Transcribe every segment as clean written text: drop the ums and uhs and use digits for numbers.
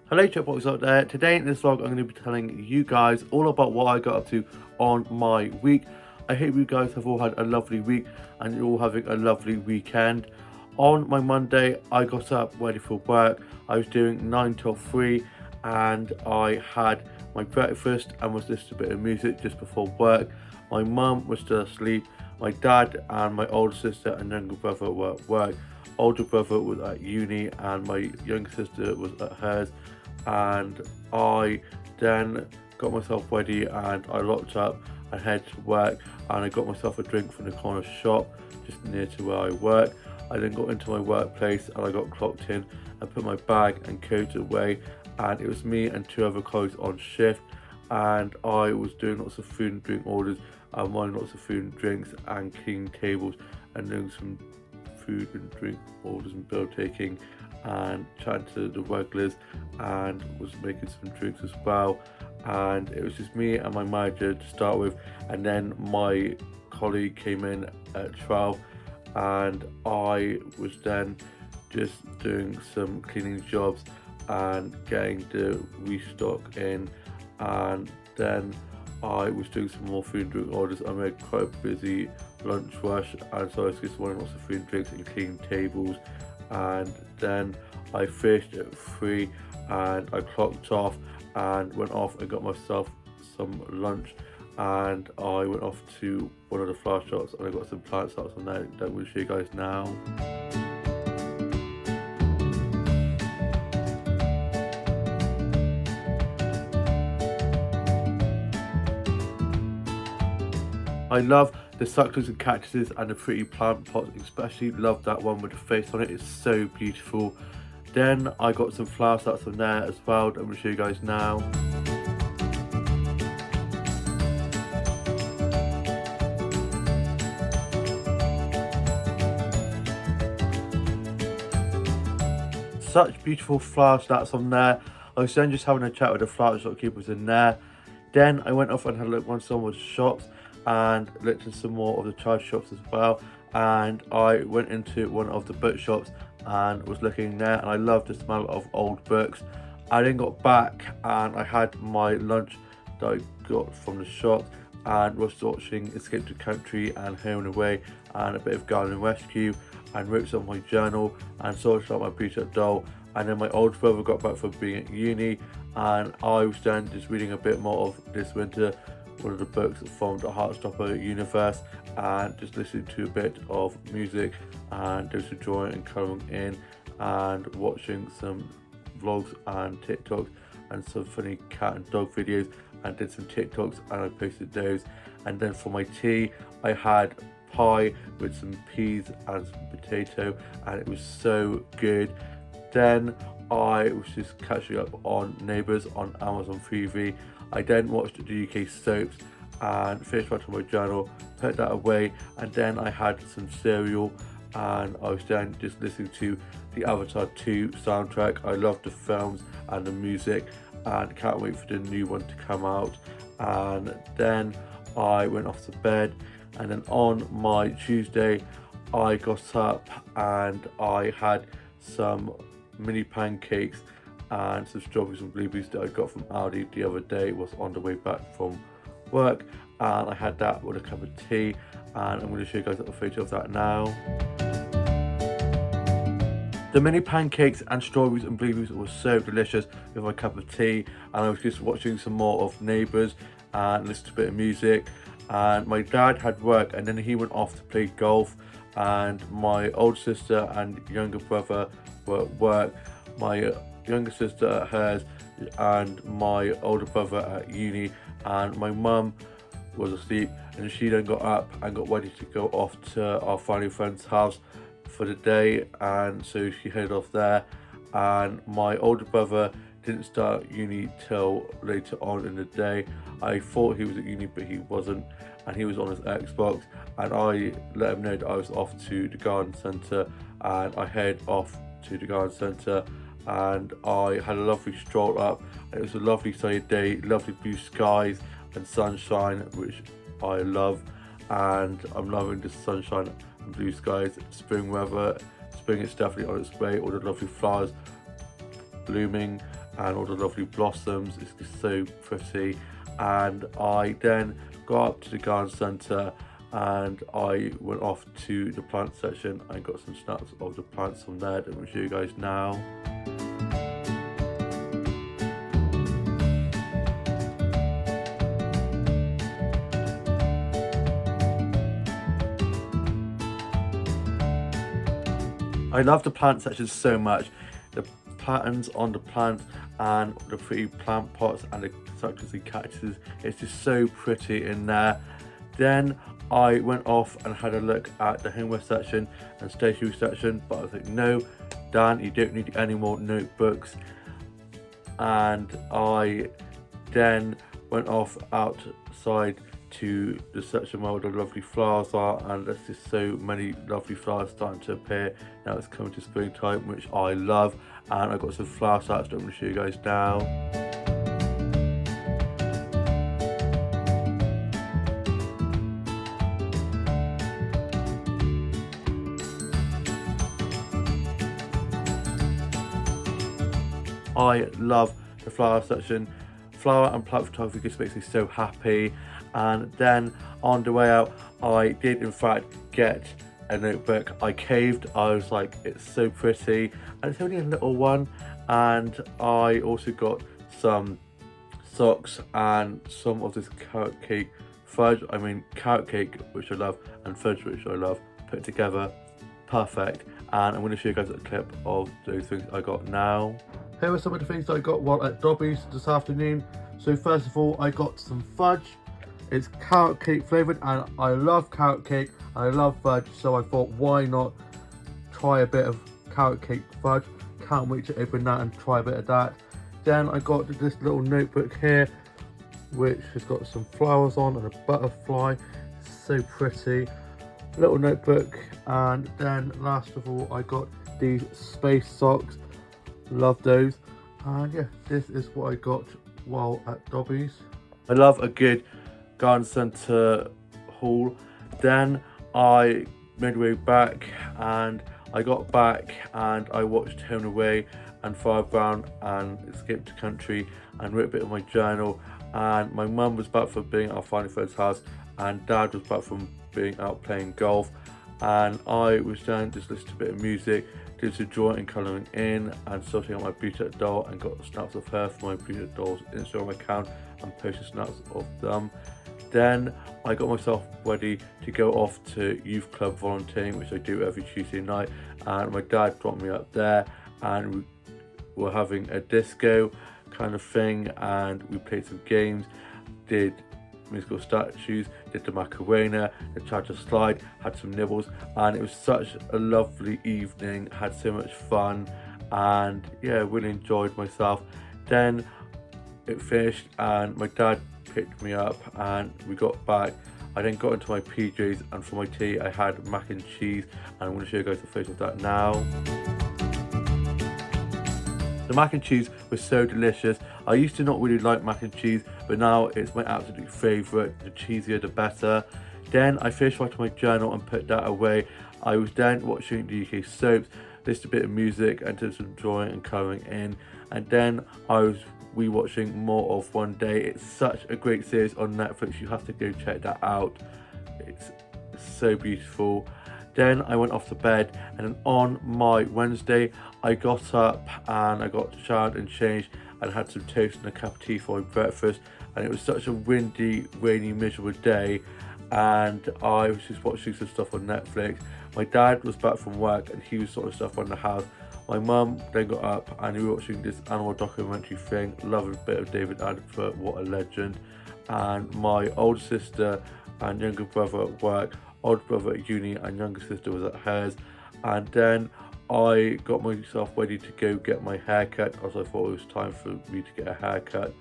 Hello Chatbox out there. Today in this vlog I'm going to be telling you guys all about what I got up to on my week. I hope you guys have all had a lovely week and you're all having a lovely weekend. On my Monday I got up ready for work. I was doing 9 till 3 and I had my breakfast and was listening to a bit of music just before work. My mum was still asleep. My dad and my older sister and younger brother were at work. Older brother was at uni and my younger sister was at hers, and I then got myself ready and I locked up and headed to work, and I got myself a drink from the corner shop just near to where I work. I then got into my workplace and I got clocked in and put my bag and coat away, and it was me and two other colleagues on shift, and I was doing lots of food and drink orders and running lots of food and drinks and cleaning tables and doing some food and drink orders and bill taking and chatting to the regulars, and was making some drinks as well. And it was just me and my manager to start with, and then my colleague came in at 12 and I was then just doing some cleaning jobs and getting the restock in, and then I was doing some more food and drink orders. I made quite a busy lunch rush, and so I was just wanting lots of food and drinks and cleaning tables, and then I finished at 3 and I clocked off and went off and got myself some lunch, and I went off to one of the flower shops and I got some plant starts on there that I'm going to show you guys now. I love the succulents and cactuses and the pretty plant pots, especially love that one with the face on it. It's so beautiful. Then I got some flower starts from there as well that I'm going to show you guys now. Such beautiful flower starts on there. I was then just having a chat with the flower shopkeepers in there. Then I went off and had a look on some of the shops and looked at some more of the charge shops as well, and I went into one of the bookshops and was looking there, and I loved the smell of old books. I then got back and I had my lunch that I got from the shop and was watching Escape to Country and Home and Away and a bit of Garden Rescue, and wrote some of my journal and sorted out my Peter doll. And then my older brother got back from being at uni, and I was then just reading a bit more of This Winter, one of the books from the Heartstopper universe, and just listening to a bit of music and doing some drawing and colouring in and watching some vlogs and TikToks and some funny cat and dog videos, and did some TikToks and I posted those. And then for my tea I had pie with some peas and some potato, and it was so good. Then I was just catching up on Neighbours on Amazon Freevee. I then watched the UK soaps and finished writing my journal, put that away, and then I had some cereal, and I was then just listening to the Avatar 2 soundtrack. I love the films and the music and can't wait for the new one to come out. And then I went off to bed, and then on my Tuesday I got up and I had some mini pancakes and some strawberries and blueberries that I got from Aldi the other day. Was on the way back from work, and I had that with a cup of tea, and I'm going to show you guys a photo of that now. The mini pancakes and strawberries and blueberries were so delicious with my cup of tea, and I was just watching some more of Neighbours and listening to a bit of music. And my dad had work and then he went off to play golf, and my older sister and younger brother were at work. My younger sister at hers and my older brother at uni, and my mum was asleep, and she then got up and got ready to go off to our family friend's house for the day, and so she headed off there. And my older brother didn't start uni till later on in the day. I thought he was at uni but he wasn't, and he was on his Xbox, and I let him know that I was off to the garden centre, and I headed off to the garden centre and I had a lovely stroll up. It was a lovely sunny day, lovely blue skies and sunshine, which I love, and I'm loving the sunshine and blue skies. Spring weather, spring is definitely on its way, all the lovely flowers blooming, and all the lovely blossoms. It's just so pretty. And I then got up to the garden centre and I went off to the plant section and got some snaps of the plants from there that I'm going to show you guys now. I love the plant section so much. The patterns on the plants and the pretty plant pots and the succulents and cactuses, it's just so pretty in there. Then I went off and had a look at the homeware section and stationery section, but I was like, no, Dan, you don't need any more notebooks. And I then went off outside to the section where all the lovely flowers are, and there's just so many lovely flowers starting to appear. Now it's coming to springtime, which I love, and I've got some flower starts that I'm going to show you guys now. I love the flower section. Flower and plant photography just makes me so happy. And then on the way out, I did in fact get a notebook. I caved. I was like, it's so pretty, and it's only a little one. And I also got some socks and some of this carrot cake fudge. I mean, carrot cake, which I love, and fudge, which I love, put together, perfect. And I'm going to show you guys a clip of those things I got now. Here are some of the things that I got while at Dobbies this afternoon. So first of all, I got some fudge. It's carrot cake flavoured, and I love carrot cake and I love fudge, so I thought, why not try a bit of carrot cake fudge. Can't wait to open that and try a bit of that. Then I got this little notebook here, which has got some flowers on and a butterfly. So pretty. Little notebook. And then last of all, I got these space socks. Love those. And yeah, this is what I got while at Dobbies. I love a good garden centre haul. Then I made my way back, and I got back and I watched Home and Away and Farmer Brown and Escape to Country and wrote a bit of my journal. And my mum was back from being at our family friend's house, and Dad was back from being out playing golf, and I was down just listening to a bit of music, did some drawing and colouring in, and sorting out my Beauty doll, and got snaps of her from my Beauty doll's Instagram account and posted snaps of them. Then I got myself ready to go off to youth club volunteering, which I do every Tuesday night, and my dad dropped me up there, and we were having a disco kind of thing, and we played some games, did musical statues, did the Macarena, the Cha-Cha slide, had some nibbles, and it was such a lovely evening. Had so much fun, and yeah, really enjoyed myself. Then it finished and my dad picked me up and we got back. I then got into my PJs, and for my tea I had mac and cheese, and I'm going to show you guys the photo of that now. The mac and cheese was so delicious. I used to not really like mac and cheese, but now it's my absolute favourite. The cheesier the better. Then I finished writing my journal and put that away. I was then watching the UK soaps, listened to a bit of music and did some drawing and colouring in. And then I was rewatching more of One Day. It's such a great series on Netflix. You have to go check that out. It's so beautiful. Then I went off to bed, and then on my Wednesday I got up and I got showered and changed and had some toast and a cup of tea for my breakfast. And it was such a windy, rainy, miserable day, and I was just watching some stuff on Netflix. My dad was back from work and he was sorting stuff on the house. My mum then got up and we were watching this animal documentary thing. Love a bit of David Attenborough, what a legend. And my older sister and younger brother at work, older brother at uni and younger sister was at hers. And then I got myself ready to go get my hair cut, as I thought it was time for me to get a haircut.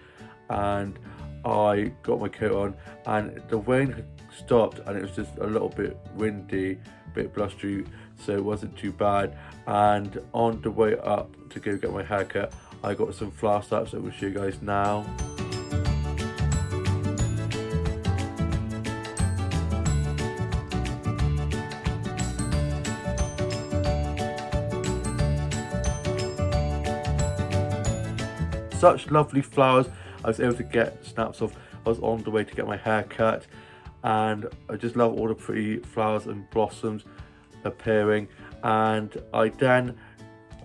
And I got my coat on, and the rain had stopped and it was just a little bit windy, a bit blustery, so it wasn't too bad. And on the way up to go get my haircut, I got some flower starts that I will show you guys now. such lovely flowers. I was able to get snaps of. I was on the way to get my hair cut, and I just love all the pretty flowers and blossoms appearing. And I then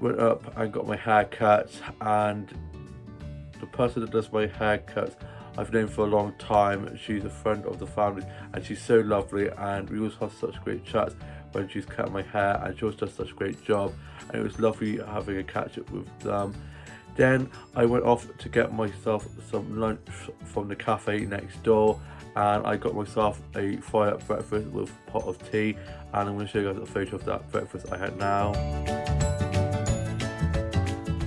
went up and got my hair cut, and the person that does my haircuts I've known for a long time. She's a friend of the family, and she's so lovely, and we always have such great chats when she's cutting my hair, and she always does such a great job, and it was lovely having a catch up with them. Then I went off to get myself some lunch from the cafe next door, and I got myself a fire up breakfast with a pot of tea, and I'm going to show you guys a photo of that breakfast I had now.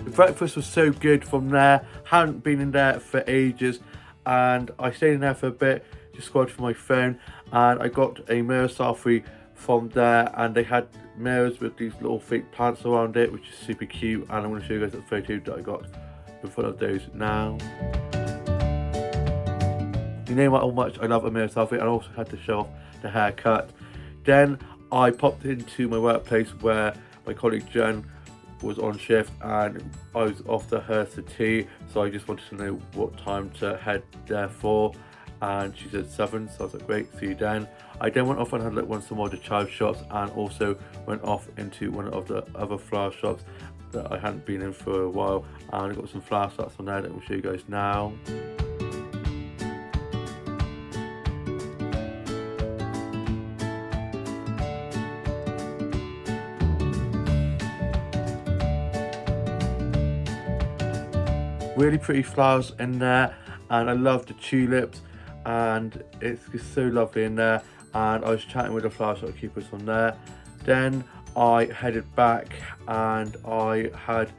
The breakfast was so good from there. Hadn't been in there for ages, and I stayed in there for a bit, just scrolled for my phone, and I got a mirror selfie from there, and they had mirrors with these little fake plants around it, which is super cute, and I'm going to show you guys the photo that I got in front of those now. You know how much I love a mirror selfie, and I also had to show off the haircut. Then I popped into my workplace where my colleague Jen was on shift, and I was off to her to tea, so I just wanted to know what time to head there for, and she said 7, so I was like, great, see you then. I then went off and had a look at some of the child shops, and also went off into one of the other flower shops that I hadn't been in for a while, and I got some flower sets on there that I'll show you guys now. Really pretty flowers in there, and I love the tulips, and it's just so lovely in there. And I was chatting with the flower shop keepers from there. Then I headed back, and I had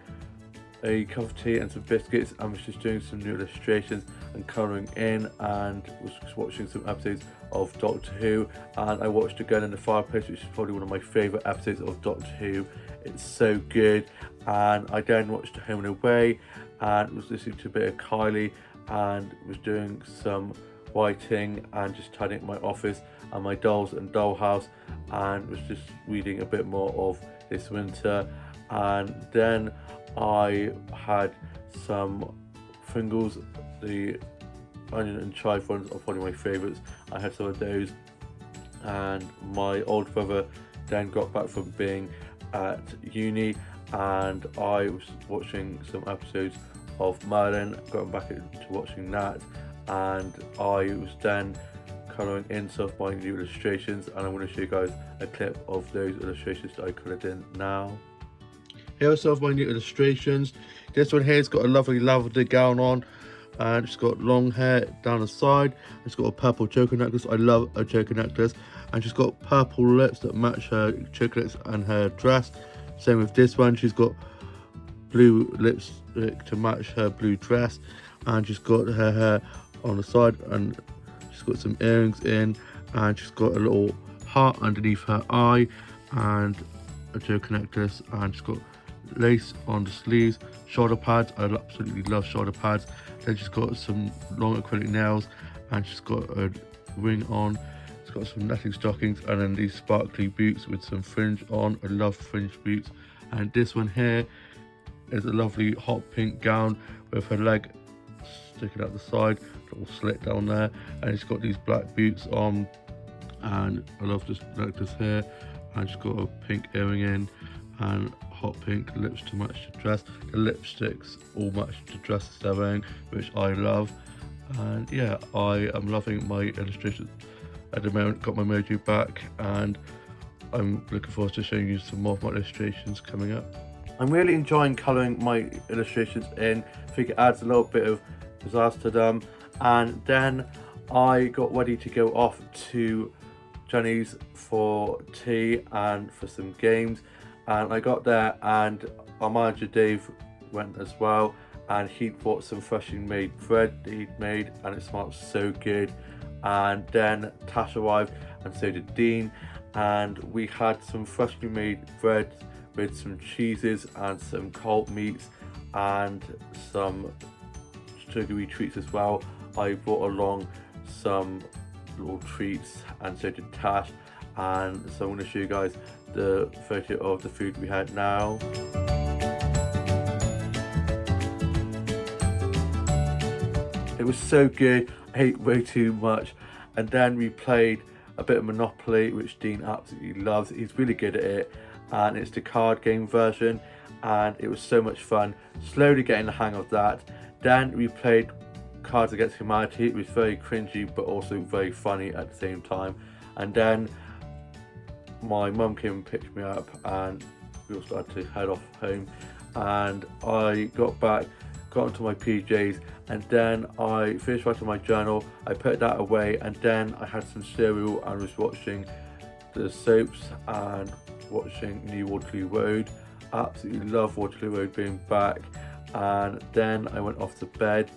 a cup of tea and some biscuits, and was just doing some new illustrations and colouring in, and was just watching some episodes of Doctor Who. And I watched Again in the Fireplace, which is probably one of my favourite episodes of Doctor Who. It's so good. And I then watched Home and Away, and was listening to a bit of Kylie, and was doing some writing and just tidying up my office and my dolls and dollhouse, and was just reading a bit more of This Winter. And then I had some Pringles, the onion and chive ones are probably my favourites. I had some of those, and my older brother then got back from being at uni, and I was watching some episodes of Merlin, going back into watching that, and I was then colouring in some of my new illustrations, and I'm going to show you guys a clip of those illustrations that I coloured in now. Here are some of my new illustrations. This one here has got a lovely lavender gown on, and it's got long hair down the side. It's got a purple choker necklace. I love a choker necklace. And she's got purple lips that match her choker necklace and her dress. Same with this one. She's got blue lipstick to match her blue dress, and she's got her hair on the side, and she's got some earrings in, and she's got a little heart underneath her eye, and a choker necklace, and she's got lace on the sleeves, shoulder pads. I absolutely love shoulder pads. Then she's got some long acrylic nails, and she's got a ring on. She's got some netting stockings, and then these sparkly boots with some fringe on. I love fringe boots. And this one here is a lovely hot pink gown with her leg sticking out the side, little slit down there, and she's got these black boots on, and I love this necklace here, and she's got a pink earring in, and hot pink lips to match the dress. The lipsticks all match the dress they're wearing, which I love. And yeah, I am loving my illustrations at the moment. Got my mojo back, and I'm looking forward to showing you some more of my illustrations coming up. I'm really enjoying colouring my illustrations in. I think it adds a little bit of pizzazz to them. And then I got ready to go off to Jenny's for tea and for some games. And I got there, and our manager Dave went as well, and he'd bought some freshly made bread that he'd made, and it smelled so good. And then Tash arrived, and so did Dean, and we had some freshly made bread with some cheeses and some cold meats and some sugary treats as well. I brought along some little treats, and so did Tash, and so I'm going to show you guys the photo of the food we had now. It was so good. I ate way too much. And then we played a bit of Monopoly, which Dean absolutely loves. He's really good at it. And it's the card game version. And it was so much fun. Slowly getting the hang of that. Then we played Cards Against Humanity. It was very cringy, but also very funny at the same time. And then my mum came and picked me up, and we all started to head off home. And I got back, got into my PJs, and then I finished writing my journal. I put that away, and then I had some cereal and was watching the soaps and watching New Waterloo Road. Absolutely love Waterloo Road being back. And then I went off to bed,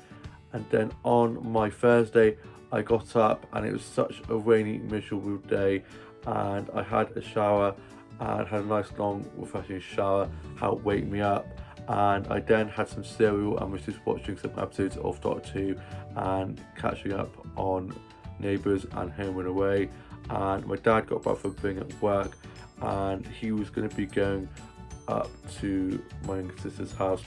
and then on my Thursday I got up, and it was such a rainy, miserable day, and I had a shower and had a nice long refreshing shower, helped wake me up. And I then had some cereal and was just watching some episodes of Doctor Who and catching up on Neighbours and Home and Away. And my dad got back from being at work, and he was going to be going up to my younger sister's house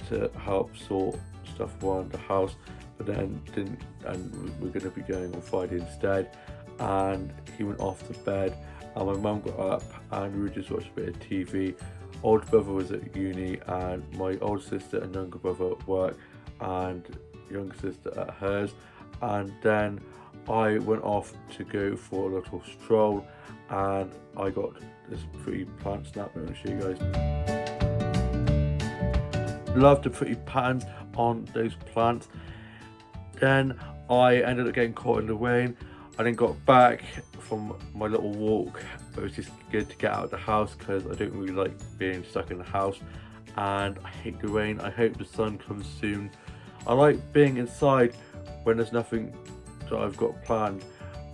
to help sort stuff around the house, but then didn't, and we're going to be going on Friday instead. And he went off to bed, and my mum got up, and we were just watching a bit of TV. Older brother was at uni, and my older sister and younger brother at work, and younger sister at hers. And then I went off to go for a little stroll, and I got this pretty plant snap. I'm going to show you guys. Love the pretty patterns on those plants. Then I ended up getting caught in the rain. I then got back from my little walk, but it was just good to get out of the house because I don't really like being stuck in the house, and I hate the rain. I hope the sun comes soon. I like being inside when there's nothing that I've got planned,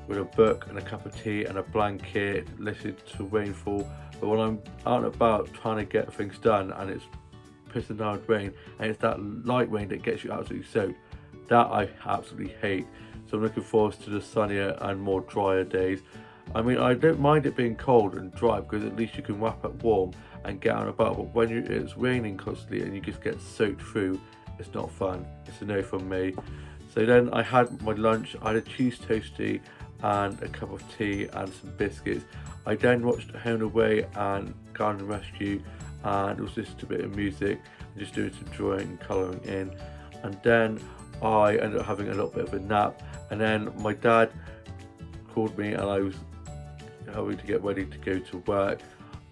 with a book and a cup of tea and a blanket, listening to rainfall. But when I'm out and about trying to get things done and it's pissing down with rain, and it's that light rain that gets you absolutely soaked, that I absolutely hate. So I'm looking forward to the sunnier and more drier days. I mean, I don't mind it being cold and dry because at least you can wrap up warm and get out and about. But when it's raining constantly and you just get soaked through, it's not fun. It's a no from me. So then I had my lunch. I had a cheese toastie and a cup of tea and some biscuits. I then watched Home and Away and Garden Rescue, and it was just a bit of music and just doing some drawing and colouring in. And then I ended up having a little bit of a nap, and then my dad called me, and I was having to get ready to go to work,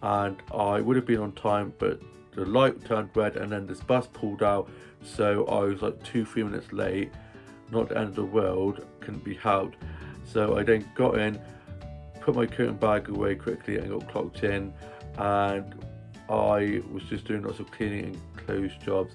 and I would have been on time, but the light turned red and then this bus pulled out, so I was like 2-3 minutes late. Not the end of the world, couldn't be helped. So I then got in, put my coat and bag away quickly and got clocked in, and I was just doing lots of cleaning and clothes jobs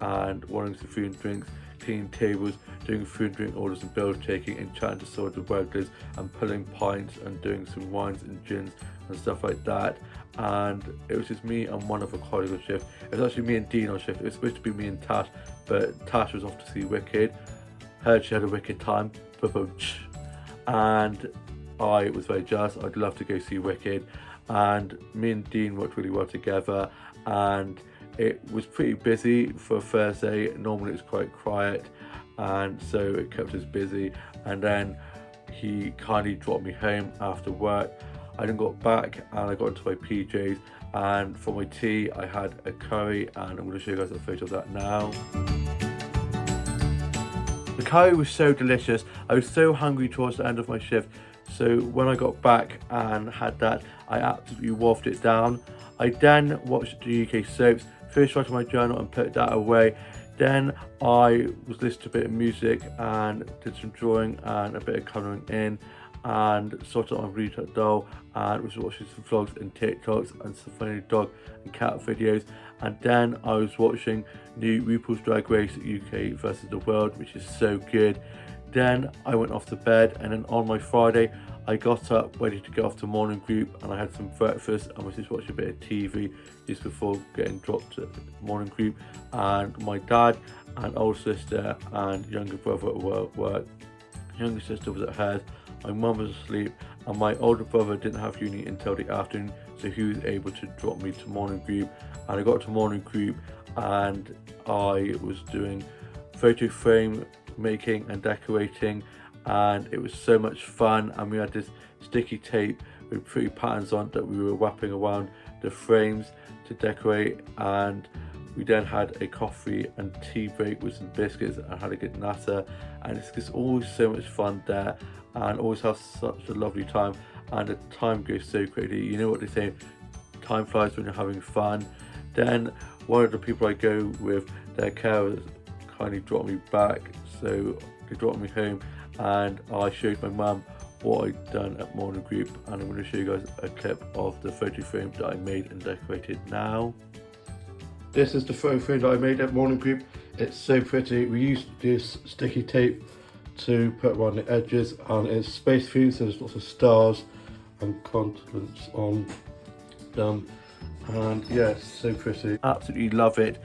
and wanting some food and drinks, cleaning tables, doing food and drink orders and bill taking, and chatting to some of the regulars and pulling pints and doing some wines and gins and stuff like that. And it was just me and one other colleague on shift. It was actually me and Dean on shift. It was supposed to be me and Tash, but Tash was off to see Wicked. Heard she had a wicked time, and I was very jealous. I'd love to go see Wicked, and me and Dean worked really well together, and it was pretty busy for a Thursday. Normally it's quite quiet, and so it kept us busy. And then he kindly dropped me home after work. I then got back and I got into my PJs, and for my tea I had a curry, and I'm going to show you guys a photo of that now. The curry was so delicious. I was so hungry towards the end of my shift, so when I got back and had that, I absolutely wolfed it down. I then watched the UK soaps, finished writing my journal and put that away. Then I was listening to a bit of music and did some drawing and a bit of colouring in, and sorted out my Bluetooth doll, and was watching some vlogs and TikToks and some funny dog and cat videos. And then I was watching new RuPaul's Drag Race UK versus the World, which is so good. Then I went off to bed, and then on my Friday I got up ready to go off to morning group, and I had some breakfast and was just watching a bit of TV just before getting dropped at morning group. And my dad and older sister and younger brother were at work. Younger sister was at hers, my mum was asleep, and my older brother didn't have uni until the afternoon, so he was able to drop me to morning group. And I got to morning group and I was doing photo frame making and decorating, and it was so much fun. And we had this sticky tape with pretty patterns on that we were wrapping around the frames to decorate, and we then had a coffee and tea break with some biscuits and had a good natter, and it's just always so much fun there and always have such a lovely time, and the time goes so quickly. You know what they say, time flies when you're having fun. Then one of the people I go with, their carers, kindly dropped me back, so they dropped me home, and I showed my mum what I'd done at Morning Group, and I'm going to show you guys a clip of the photo frame that I made and decorated now. This is the photo frame that I made at Morning Group. It's so pretty. We used this sticky tape to put around the edges, and it's space themed, so there's lots of stars and continents on them, and yeah, it's so pretty. Absolutely love it.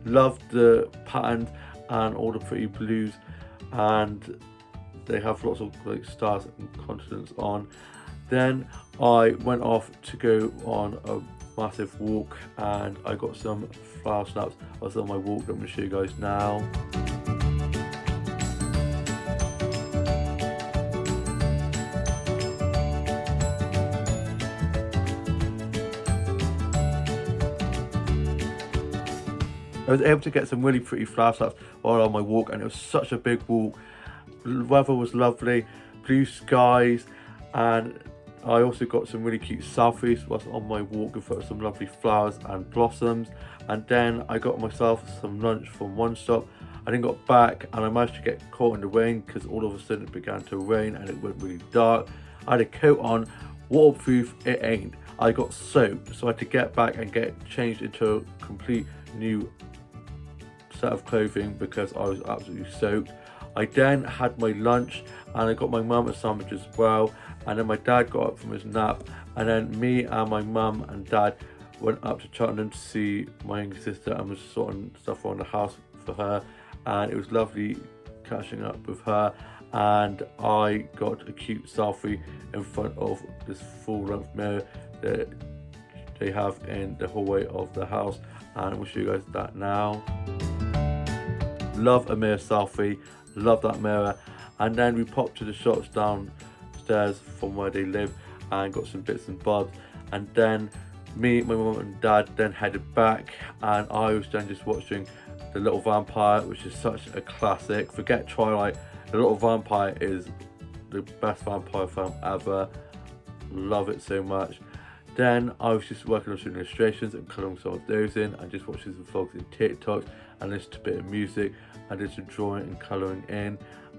Love the pattern and all the pretty blues, and they have lots of like stars and continents on. Then I went off to go on a massive walk, and I got some flower snaps. I was on my walk that I'm going to show you guys now. I was able to get some really pretty flower snaps while on my walk, and it was such a big walk. The weather was lovely, blue skies, and I also got some really cute selfies whilst on my walk in front of some lovely flowers and blossoms. And then I got myself some lunch from One Stop. I then got back and I managed to get caught in the rain because all of a sudden it began to rain and it went really dark. I had a coat on, waterproof it ain't. I got soaked, so I had to get back and get changed into a complete new set of clothing because I was absolutely soaked. I then had my lunch and I got my mum a sandwich as well, and then my dad got up from his nap, and then me and my mum and dad went up to Cheltenham to see my younger sister and was sorting stuff around the house for her, and it was lovely catching up with her. And I got a cute selfie in front of this full-length mirror that they have in the hallway of the house, and we'll show you guys that now. Love a mirror selfie, love that mirror. And then we popped to the shops downstairs from where they live and got some bits and bobs, and then me, my mum and dad then headed back, and I was then just watching The Little Vampire, which is such a classic. Forget Twilight, The Little Vampire is the best vampire film ever. Love it so much. Then I was just working on some illustrations and colouring some of those in, and just watching some vlogs and TikToks and listening to a bit of music and did some drawing and colouring in.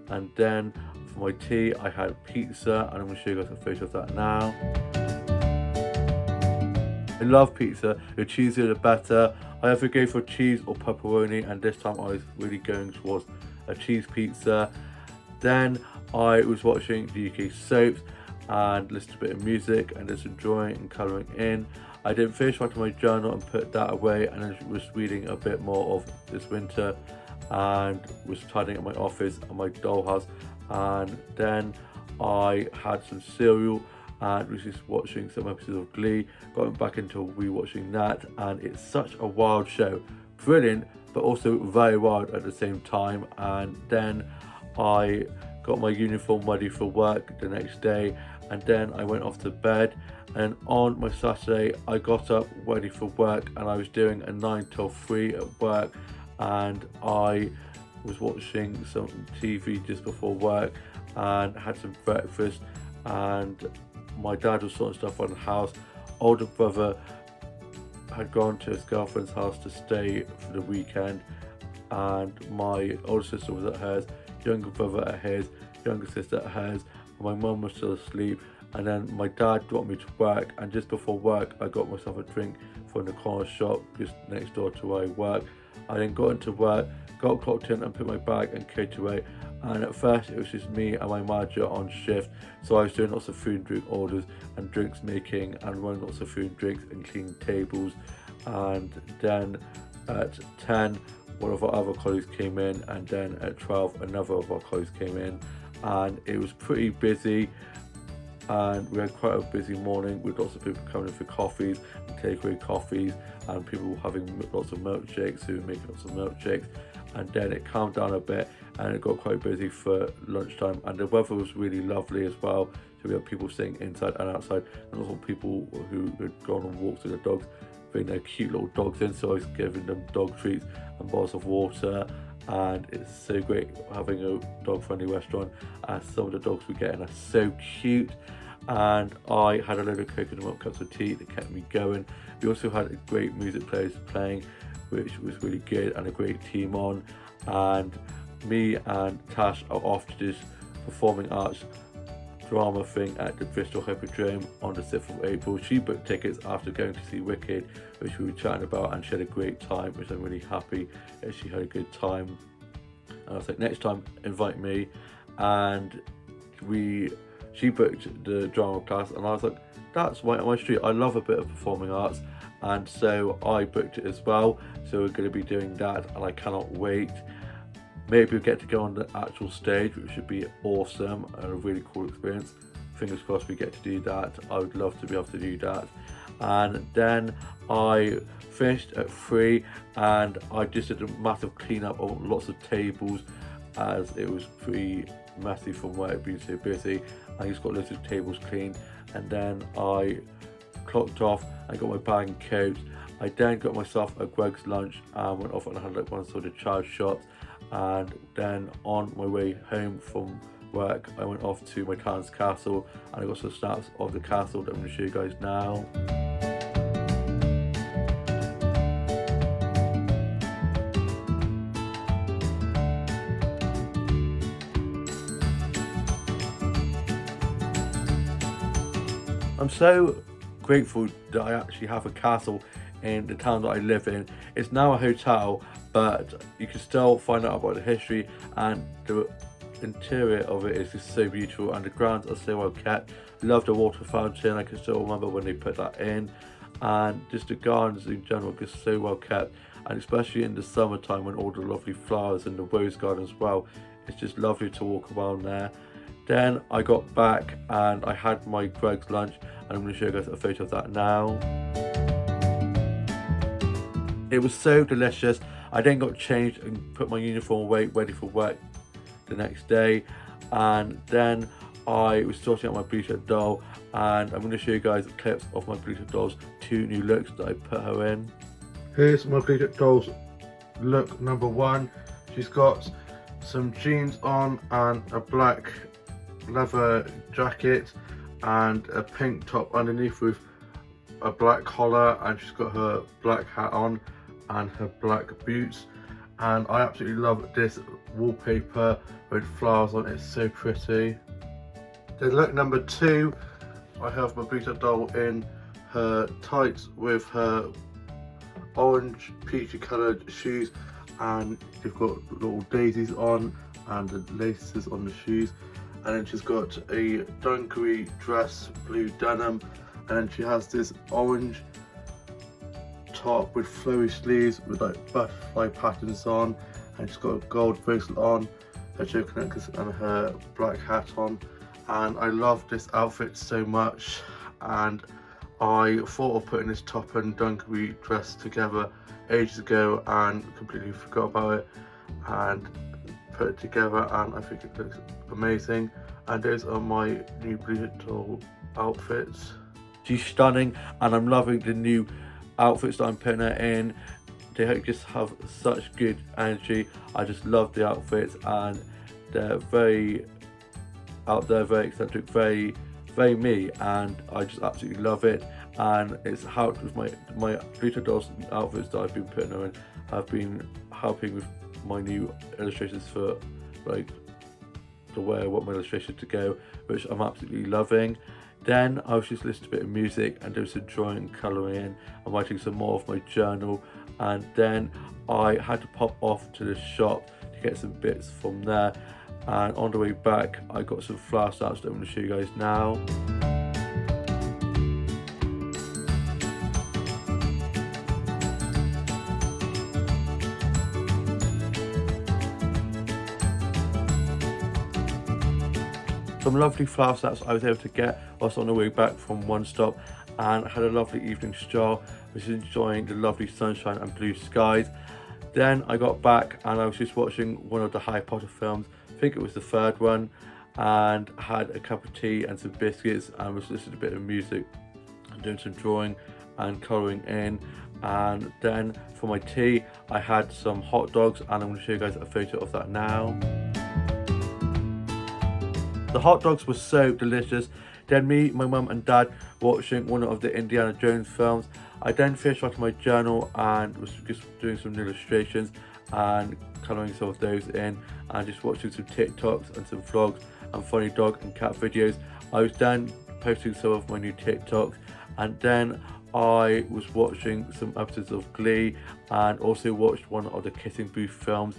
And then for my tea I had pizza, and I'm going to show you guys a photo of that now. I love pizza, the cheesier the better. I either go for cheese or pepperoni, and this time I was really going towards a cheese pizza. Then I was watching the UK soaps and listened to a bit of music and did some drawing and colouring in. I didn't finish writing my journal and put that away, and I was reading a bit more of This Winter and was tidying up my office and my dollhouse. And then I had some cereal and was just watching some episodes of Glee, got back into rewatching that, and it's such a wild show. Brilliant, but also very wild at the same time. And then I got my uniform ready for work the next day, and then I went off to bed. And on my Saturday I got up ready for work, and I was doing a 9 till 3 at work, and I was watching some TV just before work and had some breakfast, and my dad was sorting stuff on the house. Older brother had gone to his girlfriend's house to stay for the weekend, and my older sister was at hers, younger brother at his, younger sister at hers, and my mum was still asleep. And then my dad dropped me to work, and just before work I got myself a drink from the corner shop just next door to where I work. I then got into work, got clocked in and put my bag and coat away, and at first it was just me and my manager on shift, so I was doing lots of food and drink orders and drinks making and running lots of food and drinks and cleaning tables. And then at 10 one of our other colleagues came in, and then at 12 another of our colleagues came in, and it was pretty busy. And we had quite a busy morning with lots of people coming in for coffees and takeaway coffees, and people having lots of milkshakes, who were making lots of milkshakes. And then it calmed down a bit, and it got quite busy for lunchtime, and the weather was really lovely as well. So we had people sitting inside and outside, and also people who had gone on walks with their dogs, bring their cute little dogs in. So I was giving them dog treats and bottles of water, and it's so great having a dog-friendly restaurant, as some of the dogs we're getting are so cute. And I had a load of coconut milk cups of tea that kept me going. We also had a great music players playing, which was really good, and a great team on. And me and Tash are off to this performing arts drama thing at the Bristol Hippodrome on the 6th of April. She booked tickets after going to see Wicked, which we were chatting about, and she had a great time, which I'm really happy that she had a good time. And I was like, next time invite me. And she booked the drama class, and I was like, that's right up my street. I love a bit of performing arts, and so I booked it as well. So we're going to be doing that, and I cannot wait. Maybe we'll get to go on the actual stage, which should be awesome and a really cool experience. Fingers crossed we get to do that. I would love to be able to do that. And then I finished at 3, and I just did a massive cleanup of lots of tables, as it was pretty messy from where it'd been so busy. I just got loads of tables cleaned, and then I clocked off and got my bag and coat. I then got myself a Greggs lunch and went off and had like one sort of charge shops. And then on my way home from work, I went off to my town's castle, and I got some snaps of the castle that I'm going to show you guys now. I'm so grateful that I actually have a castle in the town that I live in. It's now a hotel, but you can still find out about the history, and the interior of it is just so beautiful, and the grounds are so well kept. Love the water fountain, I can still remember when they put that in, and just the gardens in general are just so well kept, and especially in the summertime when all the lovely flowers in the rose garden as well. It's just lovely to walk around there. Then I got back and I had my Greggs lunch, and I'm going to show you guys a photo of that now. It was so delicious. I then got changed and put my uniform away, ready for work the next day. And then I was sorting out my Blueshirt doll, and I'm going to show you guys clips of my Blueshirt doll's 2 new looks that I put her in. Here's my Blueshirt doll's look number 1. She's got some jeans on and a black leather jacket and a pink top underneath with a black collar, and she's got her black hat on and her black boots. And I absolutely love this wallpaper with flowers on it. It's so pretty. Then look number 2, I have my Blueshirt doll in her tights with her orange peachy coloured shoes, and they've got little daisies on and the laces on the shoes. And then she's got a dungaree dress, blue denim, and then she has this orange top with flowy sleeves with like butterfly patterns on, and she's got a gold bracelet on, her choker necklace and her black hat on. And I love this outfit so much, and I thought of putting this top and dungaree dress together ages ago and completely forgot about it, and put it together, and I think it looks amazing. And those are my new Blueshirt doll outfits. She's stunning, and I'm loving the new outfits that I'm putting her in. They just have such good energy. I just love the outfits, and they're very out there, very eccentric, very me, and I just absolutely love it. And it's helped with my Blueshirt dolls outfits that I've been putting her in, have been helping with my new illustrations for like the way I want my illustrations to go, which I'm absolutely loving. Then I was just listening to a bit of music and doing some drawing and colouring in and writing some more of my journal. And then I had to pop off to the shop to get some bits from there. And on the way back, I got some flower snaps that I'm going to show you guys now. Some lovely flower snaps I was able to get whilst on the way back from One Stop, and I had a lovely evening stroll, which is enjoying the lovely sunshine and blue skies. Then I got back and I was just watching one of the Harry Potter films, I think it was the third one, and had a cup of tea and some biscuits and was listening to a bit of music and doing some drawing and colouring in. And then for my tea I had some hot dogs, and I'm going to show you guys a photo of that now. The hot dogs were so delicious. Then me, my mum and dad watching one of the Indiana Jones films. I then finished writing my journal and was just doing some illustrations and colouring some of those in, and just watching some TikToks and some vlogs and funny dog and cat videos. I was then posting some of my new TikToks, and then I was watching some episodes of Glee and also watched one of the Kissing Booth films.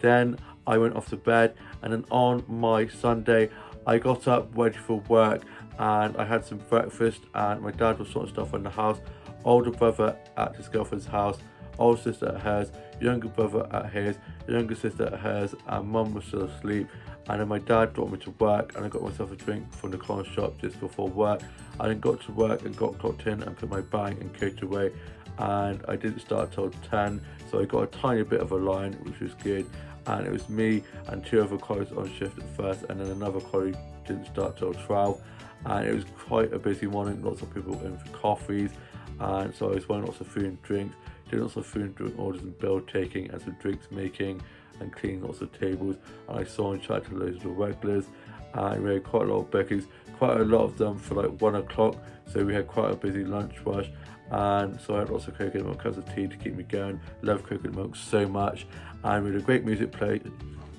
Then I went off to bed, and then on my Sunday I got up ready for work and I had some breakfast, and my dad was sorting stuff in the house. Older brother at his girlfriend's house, older sister at hers, younger brother at his, younger sister at hers, and mum was still asleep. And then my dad brought me to work and I got myself a drink from the corner shop just before work. I then got to work and got clocked in and put my bag and coat away, and I didn't start till 10, so I got a tiny bit of a line, which was good. And it was me and two other colleagues on shift at first, and then another colleague didn't start till 12, and it was quite a busy morning, lots of people in for coffees, and so I was buying lots of food and drinks, doing lots of food and drink orders and bill taking and some drinks making and cleaning lots of tables. And I saw and chatted to loads of the regulars, and we had quite a lot of bookings, quite a lot of them for like 1 o'clock, so we had quite a busy lunch rush. And so I had lots of coconut milk, cups of tea to keep me going. Love coconut milk so much, and we had a great music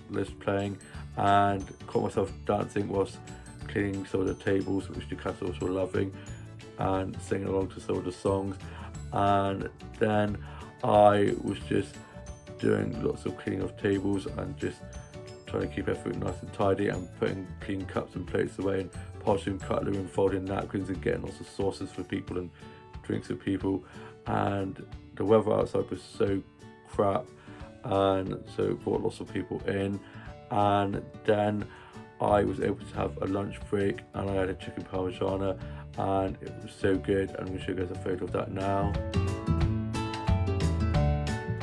list playing, and caught myself dancing whilst cleaning some of the tables, which the customers were loving, and singing along to some of the songs. And then I was just doing lots of cleaning of tables and just trying to keep everything nice and tidy, and putting clean cups and plates away, and polishing cutlery and folding napkins and getting lots of sauces for people and drinks for people. And the weather outside was so crap, and so it brought lots of people in. And then I was able to have a lunch break, and I had a chicken parmigiana, and it was so good. I'm going to show you guys a photo of that now.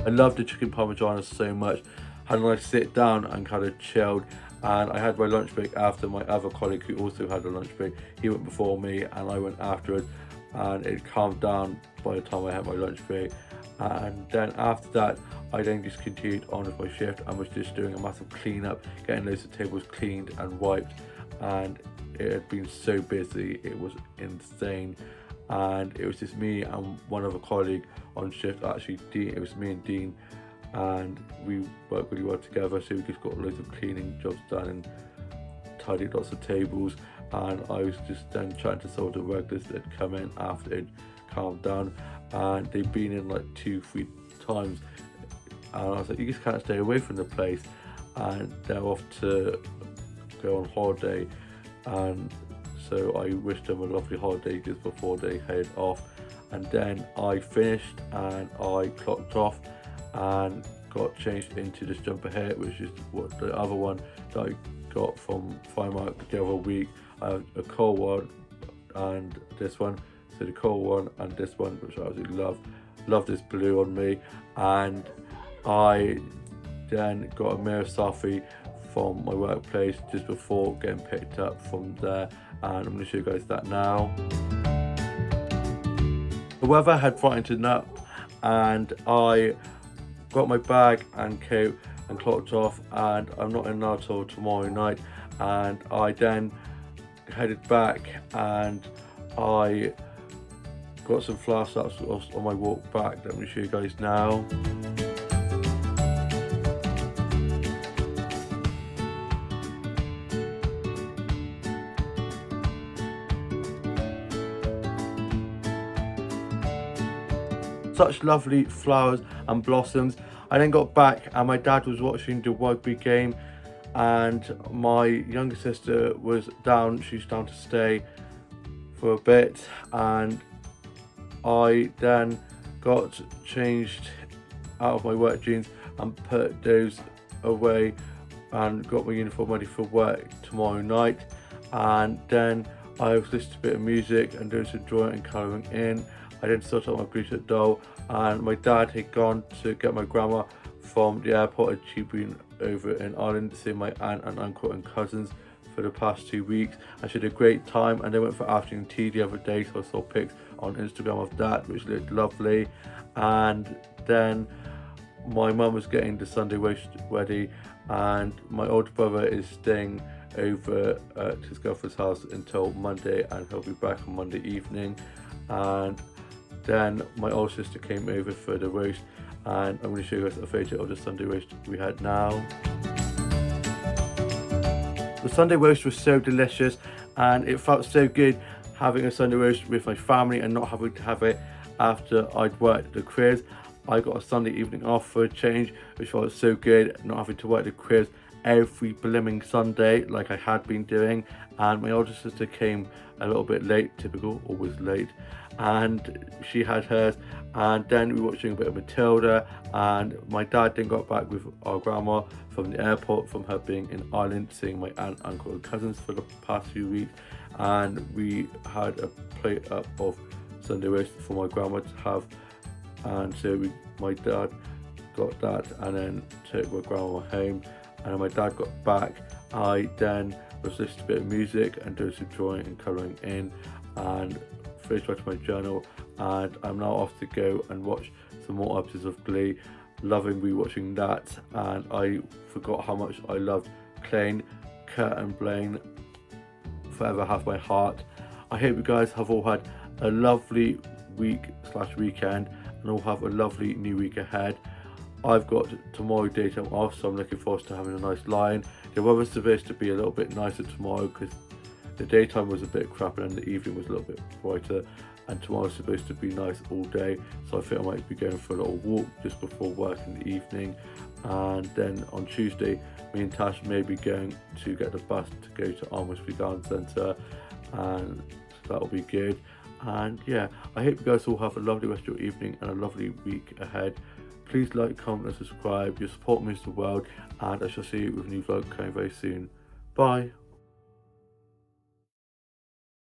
I love the chicken parmigiana so much. And then I sit down and kind of chilled, and I had my lunch break after my other colleague who also had a lunch break. He went before me and I went afterwards, and it calmed down by the time I had my lunch break. And then after that I then just continued on with my shift and was just doing a massive clean up, getting loads of tables cleaned and wiped, and it had been so busy, it was insane. And it was just me and one other colleague on shift, actually Dean, it was me and Dean, and we worked really well together, so we just got loads of cleaning jobs done and tidied lots of tables. And I was just then chatting to some of the regulars that had come in after it calmed down, and they'd been in like 2-3 times, and I was like, you just can't stay away from the place. And they're off to go on holiday, and so I wished them a lovely holiday just before they head off. And then I finished and I clocked off and got changed into this jumper here, which is what the other one that I got from Primark the other week. I have a coal one and this one, so the coal one and this one, which I absolutely love this blue on me. And I then got a mirror selfie from my workplace just before getting picked up from there, and I'm going to show you guys that now. The weather had brightened up, and I got my bag and coat and clocked off, and I'm not in now till tomorrow night. And I then headed back and I got some flower slaps on my walk back that I'm going to show you guys now. Such lovely flowers and blossoms. I then got back and my dad was watching the rugby game, and my younger sister was down, she's down to stay for a bit, and I then got changed out of my work jeans and put those away and got my uniform ready for work tomorrow night. And then I was listening to a bit of music and doing some drawing and colouring in. I then sorted out my Bluetooth doll, and my dad had gone to get my grandma from the airport. I'd actually been over in Ireland to see my aunt and uncle and cousins for the past 2 weeks. I had a great time, and I went for afternoon tea the other day, so I saw pics on Instagram of that, which looked lovely. And then my mum was getting the Sunday roast ready, and my older brother is staying over at his girlfriend's house until Monday, and he'll be back on Monday evening. And then my older sister came over for the roast, and I'm going to show you guys a photo of the Sunday roast we had now. The Sunday roast was so delicious, and it felt so good having a Sunday roast with my family and not having to have it after I'd worked the quiz. I got a Sunday evening off for a change, which felt so good, not having to work the quiz every blooming Sunday like I had been doing. And my older sister came a little bit late, typical, always late, and she had hers. And then we were watching a bit of Matilda, and my dad then got back with our grandma from the airport from her being in Ireland, seeing my aunt, uncle and cousins for the past few weeks. And we had a plate up of Sunday roast for my grandma to have, and so my dad got that and then took my grandma home. And when my dad got back, I then was listening to a bit of music and doing some drawing and colouring in, and finished writing my journal. And I'm now off to go and watch some more episodes of Glee. Loving rewatching that, and I forgot how much I loved Klaine. Kurt and Blaine forever have my heart. I hope you guys have all had a lovely week/weekend, and all have a lovely new week ahead. I've got tomorrow daytime off, so I'm looking forward to having a nice lie-in. The weather's supposed to be a little bit nicer tomorrow because the daytime was a bit crap and then the evening was a little bit brighter, and tomorrow's supposed to be nice all day, so I think I might be going for a little walk just before work in the evening. And then on Tuesday, me and Tash may be going to get the bus to go to Almsbury Garden Centre, and that'll be good. And yeah, I hope you guys all have a lovely rest of your evening and a lovely week ahead. Please like, comment and subscribe. Your support means the world, and I shall see you with a new vlog coming very soon. Bye.